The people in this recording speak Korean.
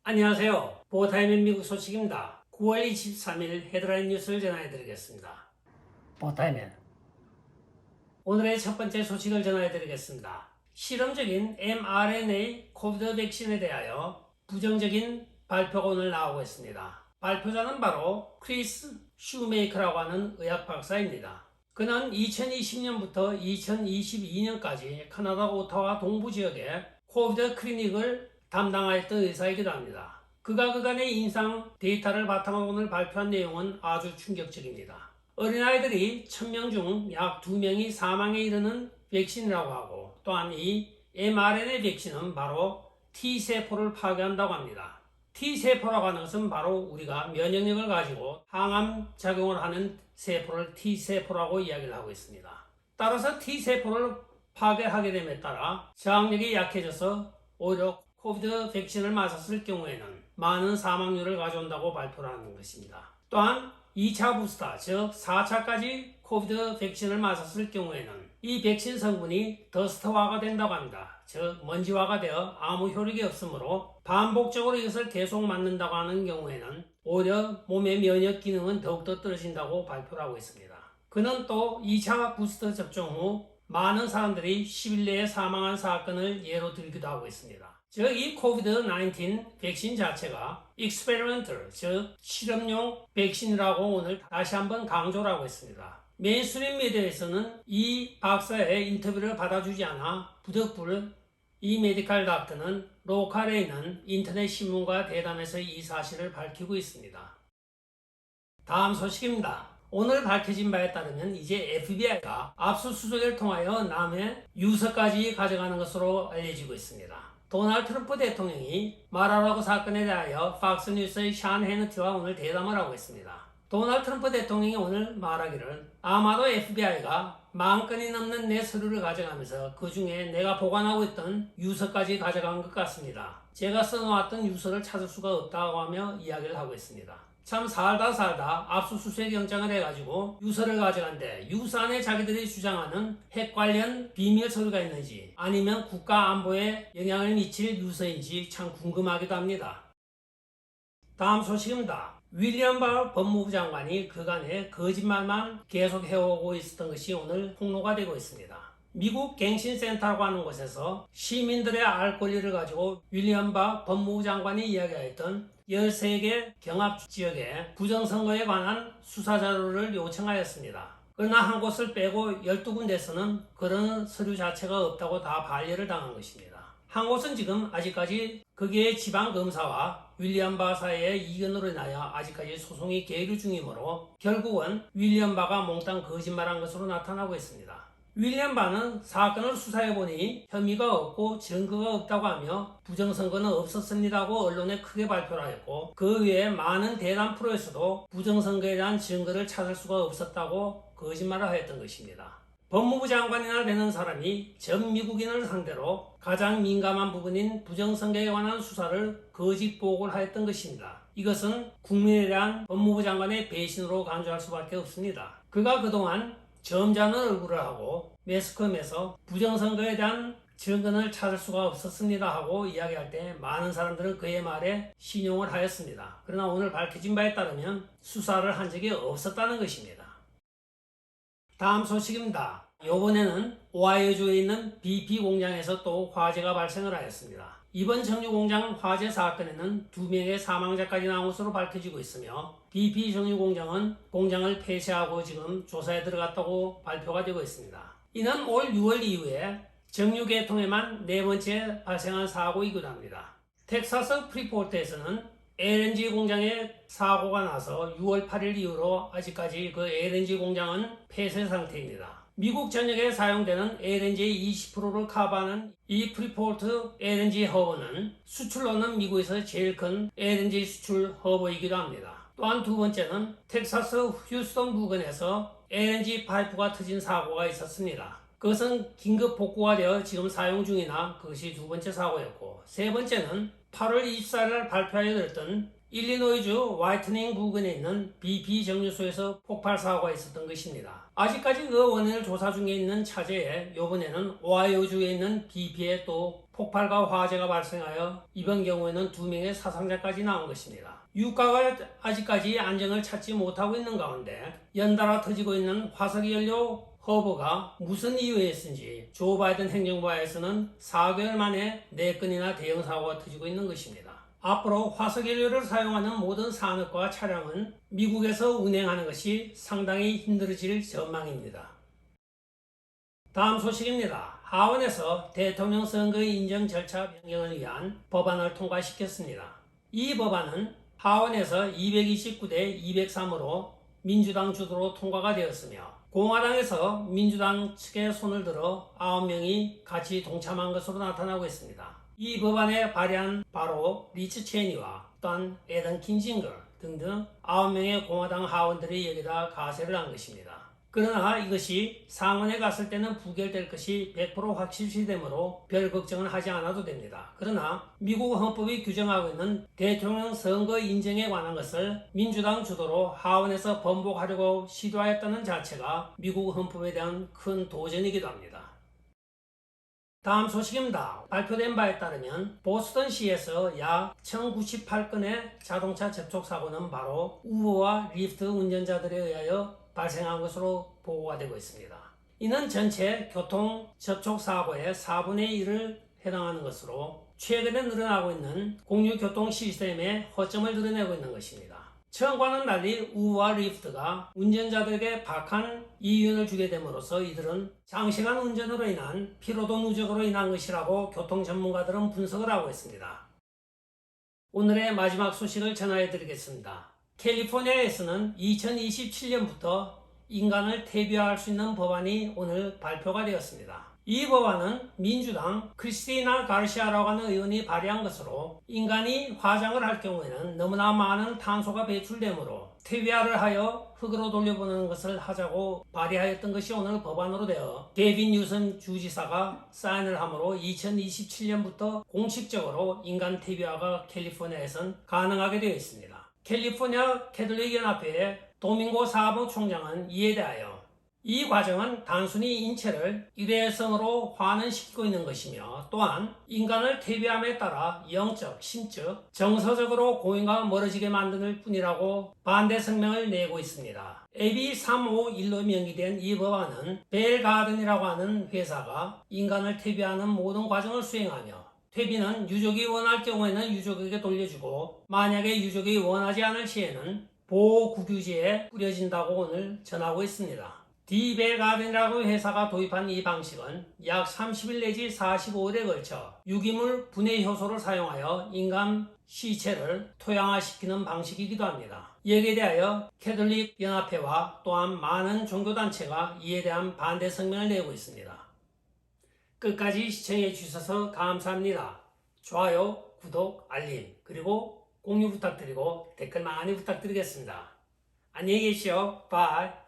안녕하세요. 보타임의 미국 소식입니다. 9월 23일 헤드라인 뉴스를 전해드리겠습니다. 보타임엔 오늘의 첫 번째 소식을 전해드리겠습니다. 실험적인 mRNA 코비드 백신에 대하여 부정적인 발표가 오늘 나오고 있습니다. 발표자는 바로 크리스 슈메이커라고 하는 의학 박사입니다. 그는 2020년부터 2022년까지 캐나다 오타와 동부 지역에 코비드 클리닉을 담당하였던 의사이기도 합니다. 그가 그간의 임상 데이터를 바탕으로 오늘 발표한 내용은 아주 충격적입니다. 어린아이들이 1000명 중 약 2명이 사망에 이르는 백신이라고 하고, 또한 이 mRNA 백신은 바로 T세포를 파괴한다고 합니다. T세포라고 하는 것은 바로 우리가 면역력을 가지고 항암 작용을 하는 세포를 T세포라고 이야기를 하고 있습니다. 따라서 T세포를 파괴하게 됨에 따라 저항력이 약해져서 오히려 코비드 백신을 맞았을 경우에는 많은 사망률을 가져온다고 발표를 하는 것입니다. 또한 2차 부스터, 즉 4차까지 코비드 백신을 맞았을 경우에는 이 백신 성분이 더스트화가 된다고 합니다. 즉 먼지화가 되어 아무 효력이 없으므로 반복적으로 이것을 계속 맞는다고 하는 경우에는 오히려 몸의 면역 기능은 더욱더 떨어진다고 발표를 하고 있습니다. 그는 또 2차 부스터 접종 후 많은 사람들이 10일 내에 사망한 사건을 예로 들기도 하고 있습니다. 즉 이 코비드-19 백신 자체가 experimental, 즉 실험용 백신이라고 오늘 다시 한번 강조를 하고 있습니다. 메인스트림 미디어에서는 이 박사의 인터뷰를 받아주지 않아 부득불 이 메디컬 닥터는 로컬에 있는 인터넷 신문과 대담해서 이 사실을 밝히고 있습니다. 다음 소식입니다. 오늘 밝혀진 바에 따르면 이제 FBI가 압수수색을 통하여 남의 유서까지 가져가는 것으로 알려지고 있습니다. 도널드 트럼프 대통령이 마라라고 사건에 대하여 팍스뉴스의 샨 해너티와 오늘 대담을 하고 있습니다. 도널드 트럼프 대통령이 오늘 말하기를 아마도 FBI가 10,000건이 넘는 내 서류를 가져가면서 그 중에 내가 보관하고 있던 유서까지 가져간 것 같습니다. 제가 써놓았던 유서를 찾을 수가 없다고 하며 이야기를 하고 있습니다. 참 살다 압수수색 영장을 해가지고 유서를 가져간데 유서 안에 자기들이 주장하는 핵 관련 비밀 서류가 있는지 아니면 국가 안보에 영향을 미칠 유서인지 참 궁금하기도 합니다. 다음 소식입니다. 윌리엄 바 법무부 장관이 그간에 거짓말만 계속 해오고 있었던 것이 오늘 폭로가 되고 있습니다. 미국 갱신센터라고 하는 곳에서 시민들의 알 권리를 가지고 윌리엄 바 법무부 장관이 이야기하였던 13개 경합지역의 부정선거에 관한 수사자료를 요청하였습니다. 그러나 한 곳을 빼고 12군데에서는 그런 서류 자체가 없다고 다 반려를 당한 것입니다. 한 곳은 지금 아직까지 거기에 지방검사와 윌리엄 바 사이의 이견으로 인하여 아직까지 소송이 계류 중이므로 결국은 윌리엄 바가 몽땅 거짓말한 것으로 나타나고 있습니다. 윌리엄 바는 사건을 수사해보니 혐의가 없고 증거가 없다고 하며 부정선거는 없었습니다고 언론에 크게 발표를 하였고 그 외에 많은 대담 프로에서도 부정선거에 대한 증거를 찾을 수가 없었다고 거짓말을 하였던 것입니다. 법무부 장관이나 되는 사람이 전 미국인을 상대로 가장 민감한 부분인 부정선거에 관한 수사를 거짓 보고를 하였던 것입니다. 이것은 국민에 대한 법무부 장관의 배신으로 간주할 수밖에 없습니다. 그가 그동안 점잖은 얼굴을 하고 매스컴에서 부정선거에 대한 증거를 찾을 수가 없었습니다 하고 이야기할 때 많은 사람들은 그의 말에 신용을 하였습니다. 그러나 오늘 밝혀진 바에 따르면 수사를 한 적이 없었다는 것입니다. 다음 소식입니다. 이번에는 오하이오주에 있는 BP 공장에서 또 화재가 발생을 하였습니다. 이번 정유공장 화재 사건에는 2명의 사망자까지 나온 것으로 밝혀지고 있으며 BP 정유공장은 공장을 폐쇄하고 지금 조사에 들어갔다고 발표가 되고 있습니다. 이는 올 6월 이후에 정유 개통에만 4번째 발생한 사고이기도 합니다. 텍사스 프리포트에서는 LNG 공장에 사고가 나서 6월 8일 이후로 아직까지 그 LNG 공장은 폐쇄 상태입니다. 미국 전역에 사용되는 LNG의 20%를 커버하는 이 프리포트 LNG 허브는 수출로는 미국에서 제일 큰 LNG 수출 허브이기도 합니다. 또한 두 번째는 텍사스 휴스턴 부근에서 LNG 파이프가 터진 사고가 있었습니다. 그것은 긴급 복구가 되어 지금 사용 중이나 그것이 두 번째 사고였고 세 번째는 8월 24일 발표하여 들었던 일리노이주 화이트닝 부근에 있는 BP 정류소에서 폭발 사고가 있었던 것입니다. 아직까지 그 원인을 조사 중에 있는 차제에 이번에는 오하이오주에 있는 BP에 또 폭발과 화재가 발생하여 이번 경우에는 2명의 사상자까지 나온 것입니다. 유가가 아직까지 안정을 찾지 못하고 있는 가운데 연달아 터지고 있는 화석연료 허브가 무슨 이유였는지 조 바이든 행정부에서는 4개월 만에 4건이나 대형 사고가 터지고 있는 것입니다. 앞으로 화석연료를 사용하는 모든 산업과 차량은 미국에서 운행하는 것이 상당히 힘들어질 전망입니다. 다음 소식입니다. 하원에서 대통령 선거 인정 절차 변경을 위한 법안을 통과시켰습니다. 이 법안은 하원에서 229대 203으로 민주당 주도로 통과가 되었으며 공화당에서 민주당 측에 손을 들어 9명이 같이 동참한 것으로 나타나고 있습니다. 이 법안에 발의한 바로 리치 체니와 또한 에던 킨징거 등등 9명의 공화당 하원들이 여기다 가세를 한 것입니다. 그러나 이것이 상원에 갔을 때는 부결될 것이 100% 확실시되므로 별 걱정은 하지 않아도 됩니다. 그러나 미국 헌법이 규정하고 있는 대통령 선거 인정에 관한 것을 민주당 주도로 하원에서 번복하려고 시도하였다는 자체가 미국 헌법에 대한 큰 도전이기도 합니다. 다음 소식입니다. 발표된 바에 따르면 보스턴시에서 약 1098건의 자동차 접촉 사고는 바로 우버와 리프트 운전자들에 의하여 발생한 것으로 보고가 되고 있습니다. 이는 전체 교통 접촉 사고의 4분의 1을 해당하는 것으로 최근에 늘어나고 있는 공유교통 시스템의 허점을 드러내고 있는 것입니다. 처음과는 달리 우버와 리프트가 운전자들에게 박한 이윤을 주게 됨으로써 이들은 장시간 운전으로 인한 피로도 누적으로 인한 것이라고 교통 전문가들은 분석을 하고 있습니다. 오늘의 마지막 소식을 전해 드리겠습니다. 캘리포니아에서는 2027년부터 인간을 퇴비화할 수 있는 법안이 오늘 발표가 되었습니다. 이 법안은 민주당 크리스티나 가르시아라고 하는 의원이 발의한 것으로 인간이 화장을 할 경우에는 너무나 많은 탄소가 배출되므로 퇴비화를 하여 흙으로 돌려보내는 것을 하자고 발의하였던 것이 오늘 법안으로 되어 게빈 뉴섬 주지사가 사인을 함으로 2027년부터 공식적으로 인간 퇴비화가 캘리포니아에선 가능하게 되어 있습니다. 캘리포니아 캐톨릭 연합회의 도밍고 사무총장은 이에 대하여 이 과정은 단순히 인체를 일회성으로 환원시키고 있는 것이며 또한 인간을 퇴비함에 따라 영적, 심적, 정서적으로 고인과 멀어지게 만드는 뿐이라고 반대 성명을 내고 있습니다. AB 351로 명기된 이 법안은 벨가든이라고 하는 회사가 인간을 퇴비하는 모든 과정을 수행하며 퇴비는 유족이 원할 경우에는 유족에게 돌려주고 만약에 유족이 원하지 않을 시에는 보호구규지에 뿌려진다고 오늘 전하고 있습니다. 디벨가든이라고 회사가 도입한 이 방식은 약 30일 내지 45일에 걸쳐 유기물 분해 효소를 사용하여 인간 시체를 토양화시키는 방식이기도 합니다. 여기에 대하여 캐톨릭 연합회와 또한 많은 종교단체가 이에 대한 반대 성명을 내고 있습니다. 끝까지 시청해 주셔서 감사합니다. 좋아요, 구독, 알림, 그리고 공유 부탁드리고 댓글 많이 부탁드리겠습니다. 안녕히 계시오. 바이.